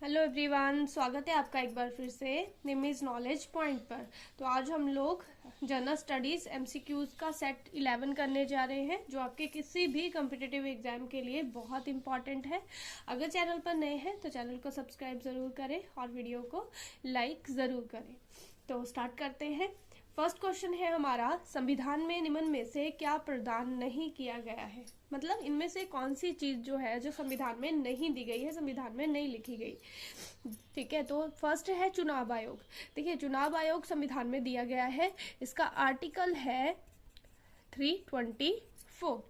Hello everyone, स्वागत है आपका एक बार फिर से निमिज नॉलेज पॉइंट पर। तो आज हम लोग जनरल स्टडीज एमसीक्यूज का सेट 11 करने जा रहे हैं, जो आपके किसी भी कॉम्पिटिटिव एग्जाम के लिए बहुत इंपॉर्टेंट है। अगर चैनल पर नए हैं तो चैनल को सब्सक्राइब जरूर करें और वीडियो को लाइक जरूर करें। तो स्टार्ट करते हैं। फर्स्ट क्वेश्चन है हमारा, संविधान में निम्न में से क्या प्रदान नहीं किया गया है। मतलब इनमें से कौन सी चीज जो है जो संविधान में नहीं दी गई है, संविधान में नहीं लिखी गई। ठीक है, तो फर्स्ट है चुनाव आयोग। देखिए, चुनाव आयोग संविधान में दिया गया है, इसका आर्टिकल है 324।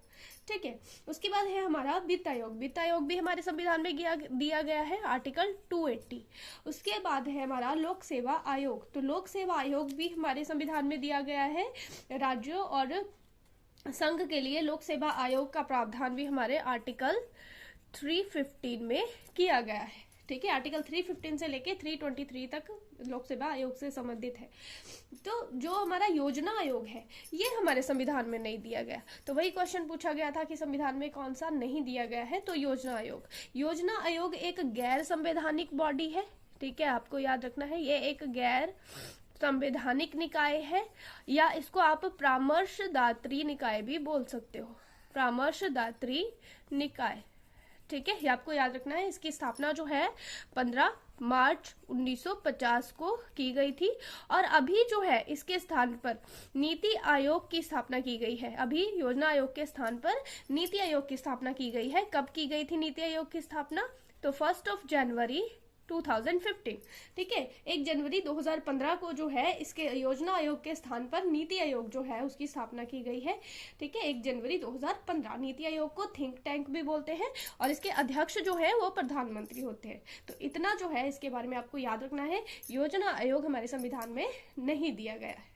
ठीक है, उसके बाद है हमारा वित्त आयोग। वित्त आयोग भी हमारे संविधान में दिया गया है, आर्टिकल 280। उसके बाद है हमारा लोक सेवा आयोग। तो लोक सेवा आयोग भी हमारे संविधान में दिया गया है। राज्यों और संघ के लिए लोक सेवा आयोग का प्रावधान भी हमारे आर्टिकल 315 में किया गया है। ठीक है, आर्टिकल 315 से लेके 323 तक लोक सेवा आयोग से संबंधित है। तो जो हमारा योजना आयोग है, ये हमारे संविधान में नहीं दिया गया। तो वही क्वेश्चन पूछा गया था कि संविधान में कौन सा नहीं दिया गया है, तो योजना आयोग। योजना आयोग एक गैर संवैधानिक बॉडी है। ठीक है, आपको याद रखना है, ये एक गैर संवैधानिक निकाय है, या इसको आप परामर्शदात्री निकाय भी बोल सकते हो, परामर्शदात्री निकाय। ठीक है, ये आपको याद रखना है। इसकी स्थापना जो है 15 मार्च 1950 को की गई थी, और अभी जो है इसके स्थान पर नीति आयोग की स्थापना की गई है। अभी योजना आयोग के स्थान पर नीति आयोग की स्थापना की गई है। कब की गई थी नीति आयोग की स्थापना? तो 1 जनवरी 2015। ठीक है, 1 जनवरी 2015 को जो है इसके योजना आयोग के स्थान पर नीति आयोग जो है उसकी स्थापना की गई है। ठीक है, 1 जनवरी 2015। नीति आयोग को थिंक टैंक भी बोलते हैं, और इसके अध्यक्ष जो है वो प्रधानमंत्री होते हैं। तो इतना जो है इसके बारे में आपको याद रखना है। योजना आयोग हमारे संविधान में नहीं दिया गया है।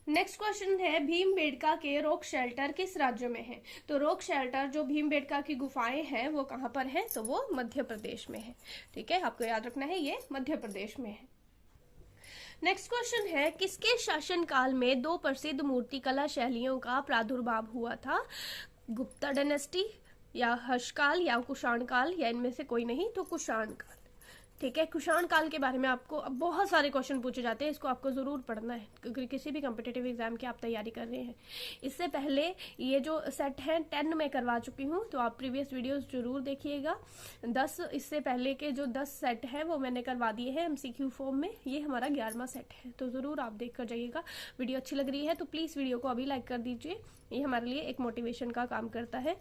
नेक्स्ट क्वेश्चन है, भीमबेटका के रॉक शेल्टर किस राज्य में है। तो रॉक शेल्टर जो भीमबेटका की गुफाएं हैं वो कहाँ पर है, तो वो मध्य प्रदेश में है। ठीक है, आपको याद रखना है, ये मध्य प्रदेश में है। नेक्स्ट क्वेश्चन है, किसके शासनकाल में 2 प्रसिद्ध मूर्तिकला शैलियों का प्रादुर्भाव हुआ था। गुप्ता डायनेस्टी, या हर्षकाल, या कुषाण काल, या इनमें से कोई नहीं, तो कुषाण काल। ठीक है, कुषाण काल के बारे में आपको अब बहुत सारे क्वेश्चन पूछे जाते हैं, इसको आपको जरूर पढ़ना है क्योंकि किसी भी कॉम्पिटिटिव एग्जाम की आप तैयारी कर रहे हैं। इससे पहले ये जो सेट है 10 में करवा चुकी हूँ, तो आप प्रीवियस वीडियोस जरूर देखिएगा। 10 इससे पहले के जो 10 सेट हैं वो मैंने करवा दिए हैं एमसीक्यू फॉर्म में। ये हमारा 11वां सेट है, तो जरूर आप देख कर जाइएगा। वीडियो अच्छी लग रही है तो प्लीज वीडियो को अभी लाइक कर दीजिए, ये हमारे लिए एक मोटिवेशन का काम करता है।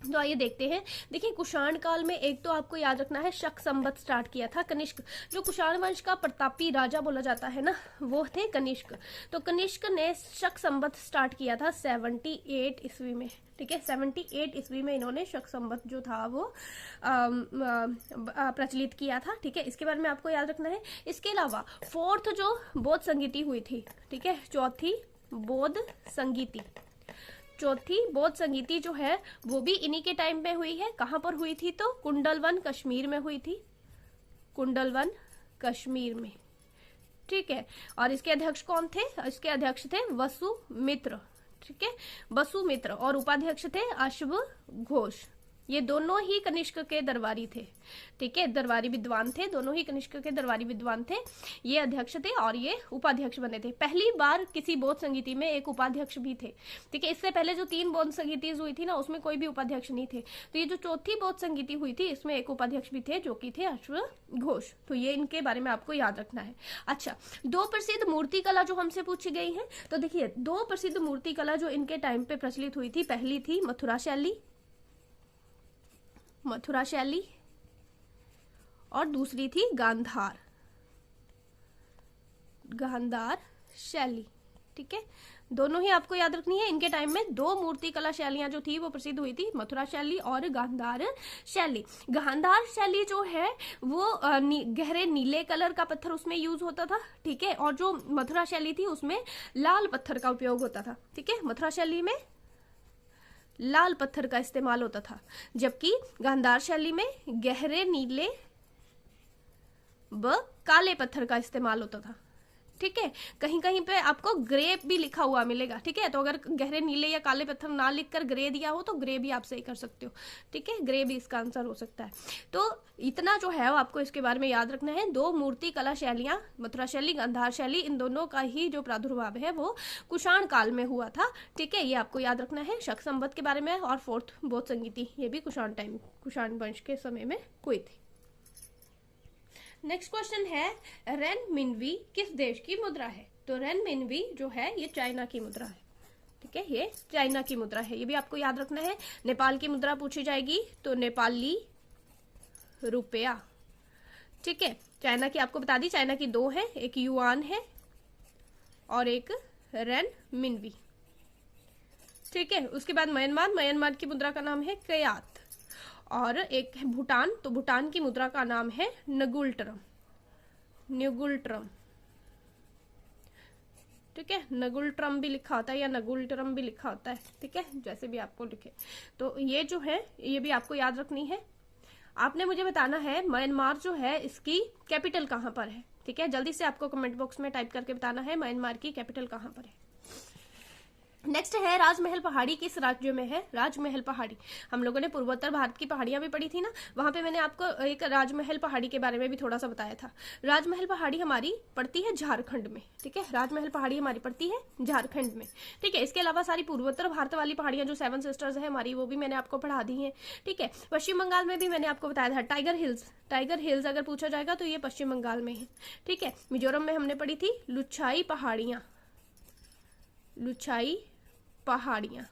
तो आइए देखते हैं। देखिए, कुषाण काल में एक तो आपको याद रखना है शक संवत स्टार्ट किया था कनिष्क। जो कुषाण वंश का प्रतापी राजा बोला जाता है ना, वो थे कनिष्क। तो कनिष्क ने शक संवत स्टार्ट किया था 78 ईस्वी में। ठीक है, 78 ईस्वी में इन्होंने शक संवत जो था वो प्रचलित किया था। ठीक है, इसके बारे में आपको याद रखना है। इसके अलावा 4th जो बौद्ध संगीति हुई थी, ठीक है, चौथी बौद्ध संगीति, चौथी बौद्ध संगीति जो है वो भी इन्हीं के टाइम पे हुई है। कहां पर हुई थी, तो कुंडलवन कश्मीर में हुई थी, कुंडलवन कश्मीर में। ठीक है, और इसके अध्यक्ष कौन थे? इसके अध्यक्ष थे वसुमित्र। ठीक है, वसुमित्र, और उपाध्यक्ष थे अश्व घोष। ये दोनों ही कनिष्क के दरबारी थे। ठीक है, दरबारी विद्वान थे, दोनों ही कनिष्क के दरबारी विद्वान थे। ये अध्यक्ष थे और ये उपाध्यक्ष बने थे। पहली बार किसी बौद्ध संगीति में एक उपाध्यक्ष भी थे। ठीक है, इससे पहले जो 3 बौद्ध संगीति हुई थी ना, उसमें कोई भी उपाध्यक्ष नहीं थे। तो ये जो चौथी बौद्ध संगीति हुई थी, इसमें एक उपाध्यक्ष भी थे जो कि थे अश्व घोष। तो ये इनके बारे में आपको याद रखना है। अच्छा, 2 प्रसिद्ध मूर्ति कला जो हमसे पूछी गई है, तो देखिए 2 प्रसिद्ध मूर्ति कला जो इनके टाइम पे प्रचलित हुई थी, पहली थी मथुरा शैली, मथुरा शैली, और दूसरी थी गांधार, गांधार शैली। ठीक है, दोनों ही आपको याद रखनी है। इनके टाइम में 2 मूर्ति कला शैलियां जो थी वो प्रसिद्ध हुई थी, मथुरा शैली और गांधार शैली। गांधार शैली जो है वो गहरे नीले कलर का पत्थर उसमें यूज होता था। ठीक है, और जो मथुरा शैली थी उसमें लाल पत्थर का उपयोग होता था। ठीक है, मथुरा शैली में लाल पत्थर का इस्तेमाल होता था, जबकि गांधार शैली में गहरे नीले व काले पत्थर का इस्तेमाल होता था। ठीक है। कहीं कहीं पे आपको ग्रे भी लिखा हुआ मिलेगा, ठीक है। तो अगर गहरे नीले या काले पत्थर ना लिखकर ग्रे दिया हो तो ग्रे भी आप सही कर सकते हो, ठीक है। ग्रे भी इसका आंसर हो सकता है। तो इतना जो है वो आपको इसके बारे में याद रखना है। दो मूर्ति कला शैलियां, मथुरा शैली, गांधार शैली, इन दोनों का ही जो प्रादुर्भाव है वो कुषाण काल में हुआ था, ठीक है। ये आपको याद रखना है। शक संवत के बारे में, और फोर्थ बौद्ध संगीति, ये भी कुषाण टाइम, कुषाण वंश के समय में हुई थी। नेक्स्ट क्वेश्चन है, रेनमिनवी किस देश की मुद्रा है? तो रेनमिनवी जो है ये चाइना की मुद्रा है, ठीक है। ये चाइना की मुद्रा है, ये भी आपको याद रखना है। नेपाल की मुद्रा पूछी जाएगी तो नेपाली रुपया, ठीक है। चाइना की आपको बता दी, चाइना की दो है, एक युआन है और एक रेनमिनवी, ठीक है। उसके बाद म्यांमार, म्यांमार की मुद्रा का नाम है कयात, और एक है भूटान, तो भूटान की मुद्रा का नाम है नगुल्ट्रम, न्युगुल्ट्रम, ठीक है। नगुल्ट्रम भी लिखा होता है या नगुल्ट्रम भी लिखा होता है, ठीक है, जैसे भी आपको लिखे। तो ये जो है ये भी आपको याद रखनी है। आपने मुझे बताना है म्यांमार जो है इसकी कैपिटल कहाँ पर है, ठीक है। जल्दी से आपको कमेंट बॉक्स में टाइप करके बताना है म्यांमार की कैपिटल कहाँ पर है। नेक्स्ट है, राजमहल पहाड़ी किस राज्य में है? राजमहल पहाड़ी, हम लोगों ने पूर्वोत्तर भारत की पहाड़ियां भी पढ़ी थी ना, वहां पे मैंने आपको एक राजमहल पहाड़ी के बारे में भी थोड़ा सा बताया था। राजमहल पहाड़ी हमारी पड़ती है झारखंड में, ठीक है। राजमहल पहाड़ी हमारी पड़ती है झारखंड में, ठीक है। इसके अलावा सारी पूर्वोत्तर भारत वाली पहाड़ियां जो 7 सिस्टर्स है हमारी, वो भी मैंने आपको पढ़ा दी है, ठीक है। पश्चिम बंगाल में भी मैंने आपको बताया था टाइगर हिल्स, टाइगर हिल्स अगर पूछा जाएगा तो ये पश्चिम बंगाल में है, ठीक है। मिजोरम में हमने पढ़ी थी लुछाई पहाड़ियां, लुछाई पहाड़ियां,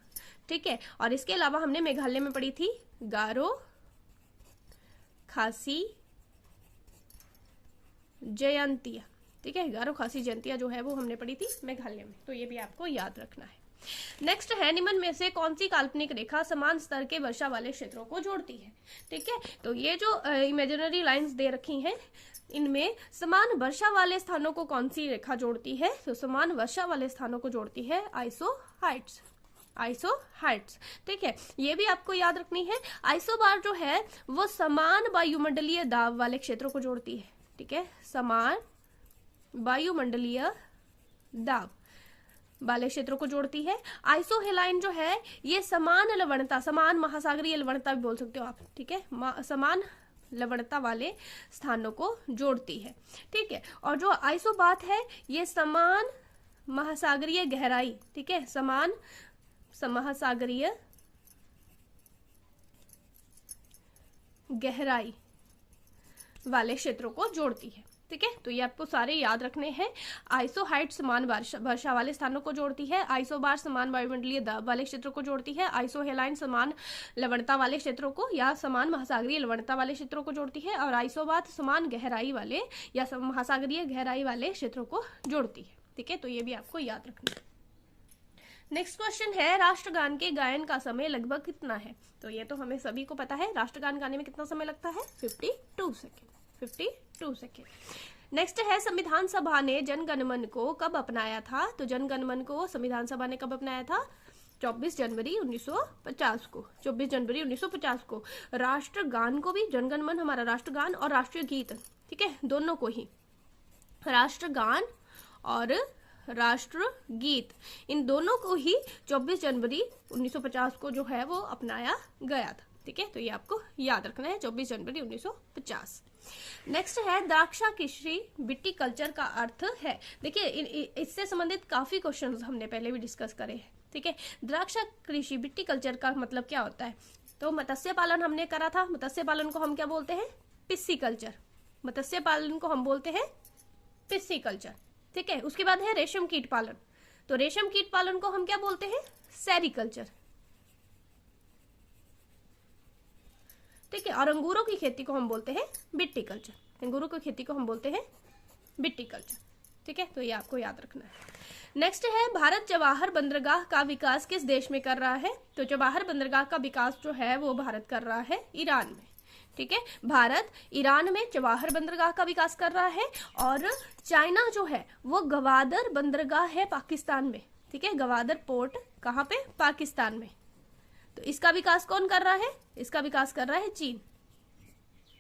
ठीक है। और इसके अलावा हमने मेघालय में पढ़ी थी गारो, खासी, जयंतिया, ठीक है। गारो, खासी, जयंतिया जो है वो हमने पढ़ी थी मेघालय में, तो ये भी आपको याद रखना है। नेक्स्ट है, निम्न में से कौन सी काल्पनिक रेखा समान स्तर के वर्षा वाले क्षेत्रों को जोड़ती है? ठीक है, तो ये जो इमेजिनरी लाइंस दे रखी हैं इनमें समान वर्षा वाले स्थानों को कौन सी रेखा जोड़ती है? तो समान वर्षा वाले स्थानों को जोड़ती है आइसोहाइट्स, आइसोहाइट्स, ठीक है। ये भी आपको याद रखनी है। आइसोबार जो है वो समान वायुमंडलीय दाब वाले क्षेत्रों को जोड़ती है, ठीक है। समान वायुमंडलीय दाब वाले क्षेत्रों को जोड़ती है। आइसोहेलाइन जो है ये समान लवणता, समान महासागरीय लवणता भी बोल सकते हो आप, ठीक है, समान लवणता वाले स्थानों को जोड़ती है, ठीक है। और जो आइसोबाथ है ये समान महासागरीय गहराई, ठीक है, समान महासागरीय गहराई वाले क्षेत्रों को जोड़ती है, ठीक है। तो ये आपको सारे याद रखने हैं। आइसोहाइट समान वर्षा वाले स्थानों को जोड़ती है, आइसोबार समान वायुमंडलीय दाब वाले क्षेत्रों को जोड़ती है, आइसोहेलाइन समान लवणता वाले क्षेत्रों को या समान महासागरीय लवणता वाले क्षेत्रों को जोड़ती है, और आइसोबाथ समान गहराई वाले या महासागरीय गहराई वाले क्षेत्रों को जोड़ती है, ठीक है। तो ये भी आपको याद रखना है। नेक्स्ट क्वेश्चन है, राष्ट्रगान के गायन का समय लगभग कितना है? तो ये तो हमें सभी को पता है, राष्ट्रगान गाने में कितना समय लगता है? 52 सेकेंड, 52 सेकेंड। नेक्स्ट है, संविधान सभा ने जनगणमन को कब अपनाया था? तो जनगणमन को संविधान सभा ने कब अपनाया था? 24 जनवरी 1950 को, 24 जनवरी 1950 को। राष्ट्रगान को भी, जनगणमन हमारा राष्ट्रगान और राष्ट्रीय गीत, ठीक है, दोनों को ही, राष्ट्रगान और राष्ट्रगीत, इन दोनों को ही 24 जनवरी 1950 को जो है वो अपनाया गया था, ठीक है। तो ये आपको याद रखना है, 24 जनवरी 1950। नेक्स्ट है, द्राक्षा कृषि विटी कल्चर का अर्थ है। देखिए इससे संबंधित काफी क्वेश्चंस हमने पहले भी डिस्कस करे हैं, ठीक है। द्राक्षा कृषि विटी कल्चर का मतलब क्या होता है? तो मत्स्य पालन हमने करा था, मत्स्य पालन को हम क्या बोलते हैं? पिस्सी कल्चर, मत्स्य पालन को हम बोलते हैं पिस्सी कल्चर, ठीक है। उसके बाद है रेशम कीट पालन, तो रेशम कीट पालन को हम क्या बोलते हैं? सेरीकल्चर, ठीक है। और अंगूरों की खेती को हम बोलते हैं विटीकल्चर, अंगूरों की खेती को हम बोलते हैं विटीकल्चर, ठीक है। तो ये आपको याद रखना है। नेक्स्ट है, भारत जवाहर बंदरगाह का विकास किस देश में कर रहा है? तो जवाहर बंदरगाह का विकास जो है वो भारत कर रहा है ईरान में, ठीक है। भारत ईरान में जवाहर बंदरगाह का विकास कर रहा है, और चाइना जो है वो गवादर बंदरगाह है पाकिस्तान में, ठीक है। गवादर पोर्ट कहाँ पे? पाकिस्तान में। तो इसका विकास कौन कर रहा है? इसका विकास कर रहा है चीन,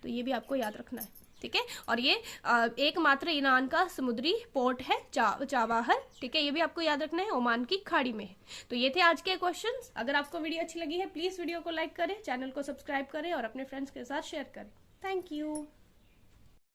तो ये भी आपको याद रखना है। ठीक है। और ये एकमात्र ईरान का समुद्री पोर्ट है चाबाहर, ठीक है। ये भी आपको याद रखना है, ओमान की खाड़ी में। तो ये थे आज के क्वेश्चंस। अगर आपको वीडियो अच्छी लगी है प्लीज वीडियो को लाइक करें, चैनल को सब्सक्राइब करें और अपने फ्रेंड्स के साथ शेयर करें। Thank you.